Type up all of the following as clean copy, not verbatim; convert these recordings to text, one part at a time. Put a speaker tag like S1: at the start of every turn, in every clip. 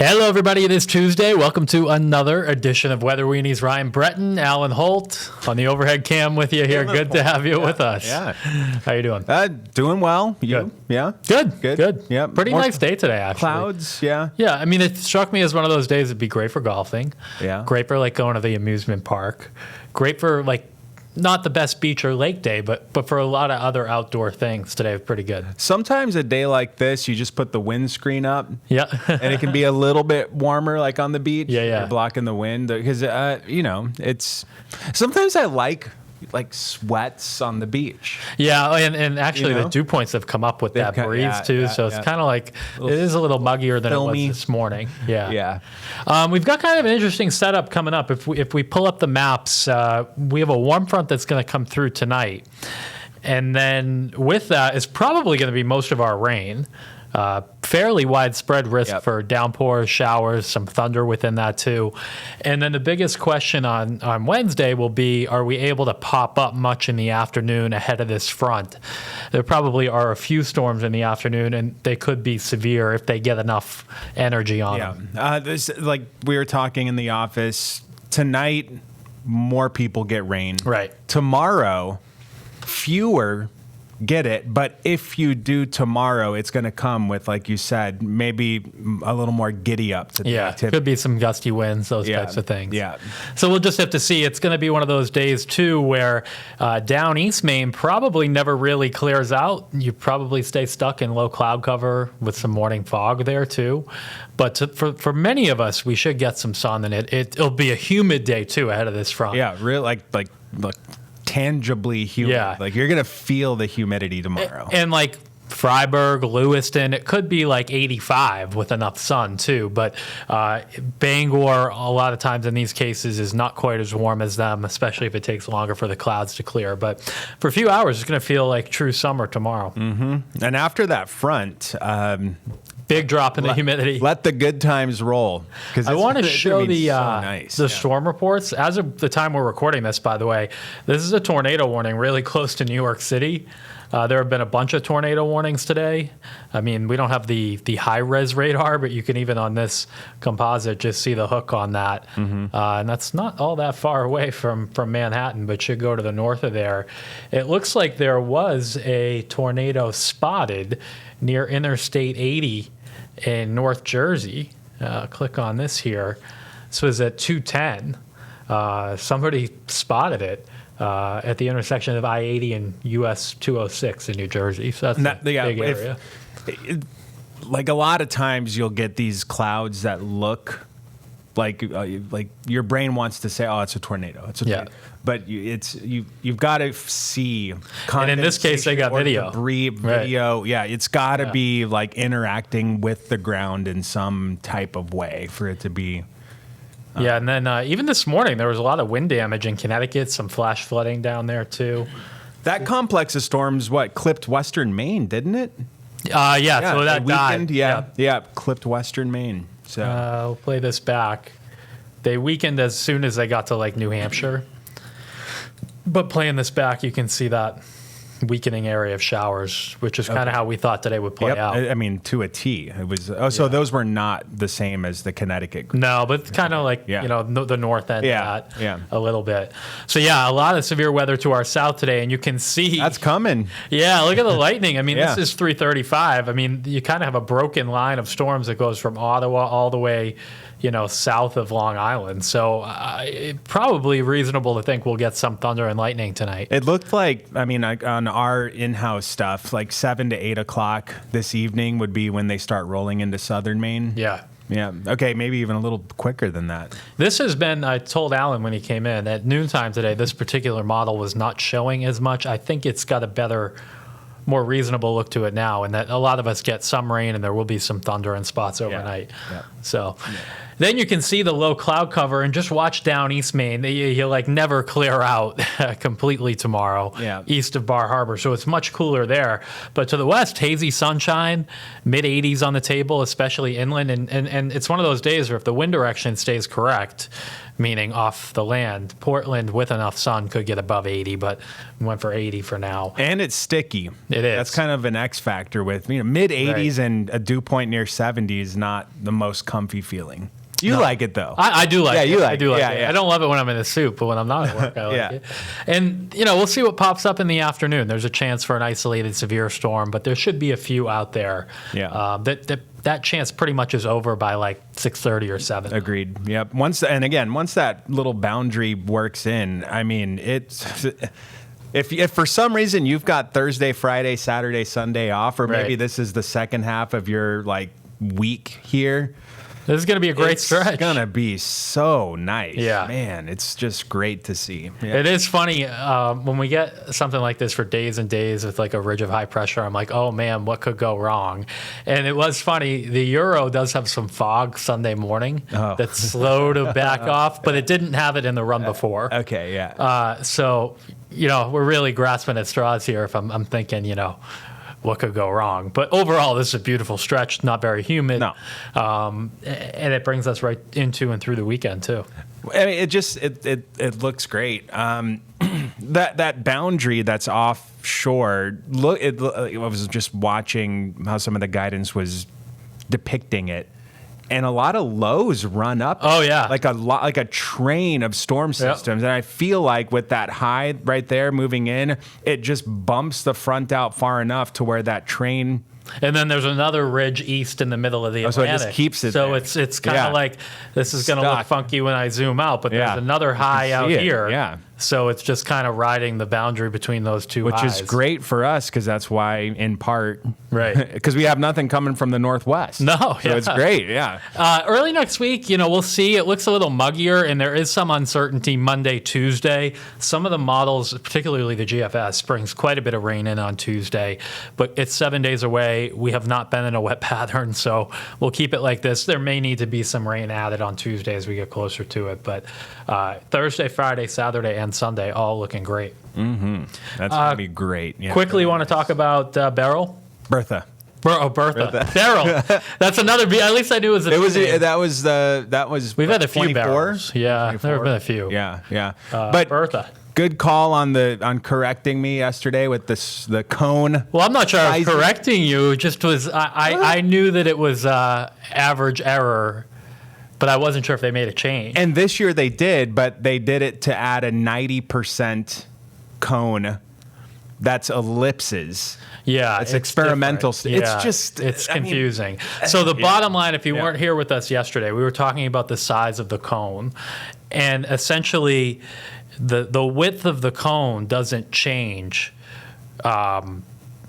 S1: Hello, everybody. It is Tuesday. Welcome to another edition of Weather-weenies. Ryan, Breton, Alan Holt on the overhead cam with you here. Good to have you with us.
S2: Yeah.
S1: How you doing?
S2: Doing well. You?
S1: Good.
S2: Yeah.
S1: Good.
S2: Yeah.
S1: Pretty nice day today, actually.
S2: Clouds. Yeah.
S1: Yeah. I mean, it struck me as one of those days that'd be great for golfing.
S2: Yeah.
S1: Great for like going to the amusement park. Great for like not the best beach or lake day, but for a lot of other outdoor things today was pretty good.
S2: Sometimes a day like this, you just put the windscreen up.
S1: Yeah.
S2: And it can be a little bit warmer, like on the beach.
S1: Yeah.
S2: You're blocking the wind because it's. Sometimes I like sweats on the beach.
S1: Yeah, and actually the dew points have come up with that breeze too, so it's kind of like it is a little muggier than
S2: filmy.
S1: It was this morning. Yeah.
S2: Yeah.
S1: We've got kind of an interesting setup coming up. If we pull up the maps, we have a warm front that's going to come through tonight, and then with that is probably going to be most of our rain. Fairly widespread risk for downpours, showers, some thunder within that too. And then the biggest question on Wednesday will be, are we able to pop up much in the afternoon ahead of this front? There probably are a few storms in the afternoon, and they could be severe if they get enough energy on them.
S2: This, like we were talking in the office, tonight more people get rain.
S1: Right.
S2: Tomorrow, fewer get it, but if you do tomorrow, it's going to come with, like you said, maybe a little more giddy up to the activity.
S1: Could be some gusty winds, those types of things.
S2: Yeah.
S1: So we'll just have to see. It's going to be one of those days too where down East Maine probably never really clears out. You probably stay stuck in low cloud cover with some morning fog there too. But for many of us, we should get some sun, and it'll be a humid day too ahead of this front.
S2: Yeah, really, like tangibly humid.
S1: Yeah.
S2: Like you're going to feel the humidity tomorrow.
S1: And like Freiburg, Lewiston, it could be like 85 with enough sun too. But Bangor, a lot of times in these cases, is not quite as warm as them, especially if it takes longer for the clouds to clear. But for a few hours, it's going to feel like true summer tomorrow.
S2: Mm-hmm. And after that front,
S1: big drop in the humidity.
S2: Let the good times roll.
S1: I want to show the
S2: nice.
S1: storm reports. As of the time we're recording this, by the way, this is a tornado warning really close to New York City. There have been a bunch of tornado warnings today. I mean, we don't have the high-res radar, but you can even on this composite just see the hook on that. Mm-hmm. And that's not all that far away from Manhattan, but should go to the north of there. It looks like there was a tornado spotted near Interstate 80 in North Jersey. Click on this here. This was at 210. Somebody spotted it at the intersection of I-80 and US 206 in New Jersey. So that's a big area.
S2: Like a lot of times you'll get these clouds that look like your brain wants to say, oh, it's a tornado. It's a tornado. But you've got to see.
S1: And in this case, they got video.
S2: Debris, video. Right. Yeah, it's got to be like interacting with the ground in some type of way for it to be.
S1: Yeah, and then even this morning, there was a lot of wind damage in Connecticut, some flash flooding down there, too.
S2: That complex of storms, clipped western Maine, didn't it?
S1: So that
S2: weakened,
S1: died.
S2: Yeah, clipped western Maine. So
S1: we'll play this back. They weakened as soon as they got to, like, New Hampshire. But playing this back, you can see that weakening area of showers, which is kind of how we thought today would play out.
S2: I mean, to a T. It was. So those were not the same as the Connecticut group.
S1: No, but it's kind of like the north end of that a little bit. So a lot of severe weather to our south today, and you can see
S2: that's coming.
S1: Yeah, look at the lightning. I mean, this is 3:35. I mean, you kind of have a broken line of storms that goes from Ottawa all the way, south of Long Island. So probably reasonable to think we'll get some thunder and lightning tonight.
S2: It looked like, on our in-house stuff, like 7 to 8 o'clock this evening would be when they start rolling into southern Maine.
S1: Yeah.
S2: Yeah. Okay, maybe even a little quicker than that.
S1: This has been, I told Alan when he came in, at noontime today, this particular model was not showing as much. I think it's got a better, more reasonable look to it now, and that a lot of us get some rain and there will be some thunder in spots overnight.
S2: Yeah.
S1: So Then you can see the low cloud cover and just watch down East Maine. You'll like never clear out completely tomorrow east of Bar Harbor. So it's much cooler there. But to the west, hazy sunshine, mid 80s on the table, especially inland. And it's one of those days where if the wind direction stays correct, meaning off the land, Portland with enough sun could get above 80, but we went for 80 for now.
S2: And it's sticky.
S1: It is.
S2: That's kind of an X factor with mid 80s and a dew point near 70 is not the most comfy feeling. You like it though.
S1: I do like it.
S2: You like
S1: I do like it.
S2: Yeah.
S1: I don't love it when I'm in a suit, but when I'm not at work, I like it. And we'll see what pops up in the afternoon. There's a chance for an isolated severe storm, but there should be a few out there.
S2: Yeah.
S1: That chance pretty much is over by like 6:30 or 7.
S2: Agreed. Yep. Once that little boundary works in, I mean, it's if for some reason you've got Thursday, Friday, Saturday, Sunday off, or maybe this is the second half of your like week here.
S1: This is going to be a great stretch.
S2: It's going to be so nice.
S1: Yeah.
S2: Man, it's just great to see. Yeah.
S1: It is funny when we get something like this for days and days with like a ridge of high pressure. I'm like, oh, man, what could go wrong? And it was funny. The Euro does have some fog Sunday morning that's slow to back off, but it didn't have it in the run before.
S2: Okay, yeah.
S1: So, we're really grasping at straws here if I'm thinking, what could go wrong? But overall, this is a beautiful stretch, not very humid.
S2: No.
S1: And it brings us right into and through the weekend, too.
S2: I mean, it looks great. That boundary that's offshore, I was just watching how some of the guidance was depicting it. And a lot of lows run up.
S1: Oh yeah,
S2: like a train of storm systems. And I feel like with that high right there moving in, it just bumps the front out far enough to where that train.
S1: And then there's another ridge east in the middle of the Atlantic.
S2: So it just keeps it.
S1: So
S2: there.
S1: it's kind of like this is going to look funky when I zoom out, but there's another high out here.
S2: Yeah.
S1: So it's just kind of riding the boundary between those two highs.
S2: Which is great for us because that's why, in part,
S1: right?
S2: Because we have nothing coming from the northwest.
S1: No,
S2: so it's great. Yeah.
S1: Early next week, we'll see. It looks a little muggier, and there is some uncertainty Monday, Tuesday. Some of the models, particularly the GFS, brings quite a bit of rain in on Tuesday, but it's 7 days away. We have not been in a wet pattern, so we'll keep it like this. There may need to be some rain added on Tuesday as we get closer to it, but Thursday, Friday, Saturday, and Sunday all looking great.
S2: Mm-hmm. That's going to be great. Yeah,
S1: quickly want to talk about Beryl?
S2: Bertha.
S1: Bertha. Beryl. That's another. At least I knew it was.
S2: That was.
S1: We've had a few
S2: 24?
S1: Beryls. Yeah,
S2: 24?
S1: there have been a few.
S2: Yeah.
S1: But Bertha.
S2: Good call on correcting me yesterday with the cone.
S1: Well, I'm not sure I was correcting you. It just was I knew that it was average error, but I wasn't sure if they made a change.
S2: And this year they did, but they did it to add a 90% cone. That's ellipses.
S1: Yeah,
S2: it's experimental.
S1: Yeah,
S2: it's
S1: confusing. So the bottom line, if you weren't here with us yesterday, we were talking about the size of the cone, and essentially, the width of the cone doesn't change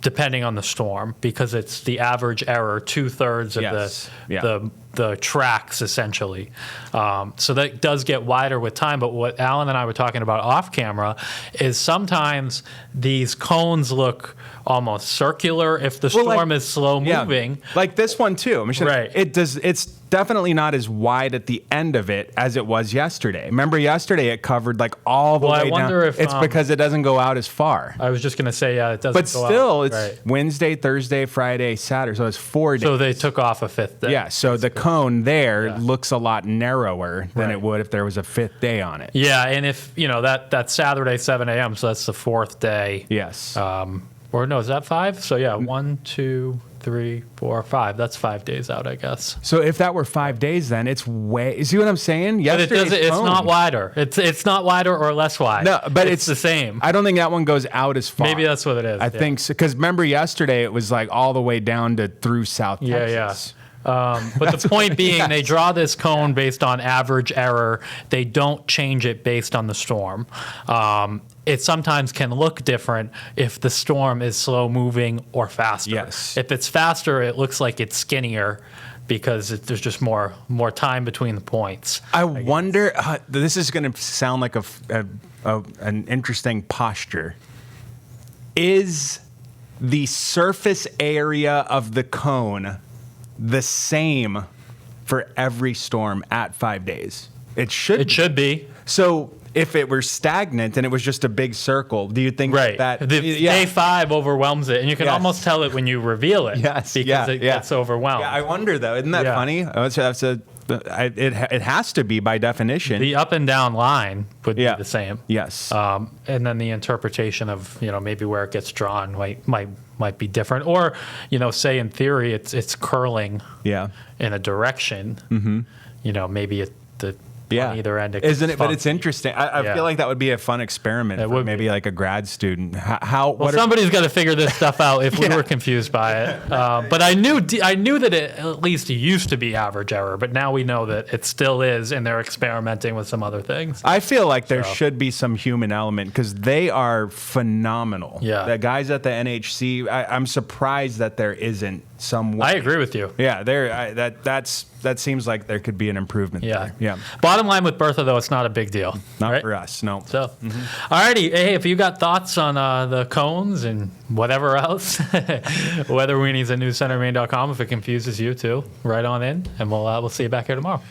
S1: depending on the storm because it's the average error, 2/3 of the tracks essentially. So that does get wider with time. But what Alan and I were talking about off camera is sometimes these cones look almost circular if the storm is slow moving.
S2: Like this one too.
S1: Right.
S2: It's definitely not as wide at the end of it as it was yesterday. Remember yesterday it covered like all the way down.
S1: I wonder if
S2: it's because it doesn't go out as far.
S1: I was just going to say it doesn't
S2: but
S1: go
S2: still
S1: out.
S2: It's Wednesday, Thursday, Friday, Saturday. So it's 4 days.
S1: So they took off a fifth day.
S2: Yeah, so the cone there looks a lot narrower than it would if there was a fifth day on it.
S1: Yeah, and if, that's Saturday, 7 a.m., so that's the fourth day.
S2: Yes.
S1: Or no, is that 5? So yeah, 1, 2, 3, 4, 5. That's 5 days out, I guess.
S2: So if that were 5 days, then it's way. See what I'm saying?
S1: But it's not wider. It's not wider or less wide.
S2: No, but
S1: it's the same.
S2: I don't think that one goes out as far.
S1: Maybe that's what it is.
S2: I think so, because remember yesterday it was like all the way down to through South Texas.
S1: But the point being, they draw this cone based on average error. They don't change it based on the storm. It sometimes can look different if the storm is slow moving or faster.
S2: Yes.
S1: If it's faster, it looks like it's skinnier because there's just more time between the points.
S2: I wonder. This is going to sound like an interesting posture. Is the surface area of the cone the same for every storm at 5 days. It should
S1: be.
S2: So if it were stagnant and it was just a big circle, do you think that
S1: day 5 overwhelms it, and you can almost tell it when you reveal it?
S2: Yes,
S1: because it gets overwhelmed.
S2: Yeah, I wonder though. Isn't that funny? It has to be by definition.
S1: The up and down line would be the same.
S2: Yes.
S1: And then the interpretation of maybe where it gets drawn might be different, or say in theory it's curling in a direction. Mm-hmm. Maybe on either end.
S2: Isn't it? But it's interesting. I feel like that would be a fun experiment for maybe like a grad student.
S1: Somebody's got to figure this stuff out if we were confused by it. But I knew that it at least used to be average error, but now we know that it still is, and they're experimenting with some other things.
S2: I feel like there should be some human element because they are phenomenal.
S1: Yeah.
S2: The guys at the NHC, I'm surprised that there isn't some way.
S1: I agree with you.
S2: Yeah, that seems like there could be an improvement there. Yeah.
S1: Bottom line with Bertha, though, it's not a big deal.
S2: Not for us, no.
S1: So, alrighty. Hey, if you got thoughts on the cones and whatever else, weather-weenies at newscentermaine.com. If it confuses you too, write on in, and we'll see you back here tomorrow.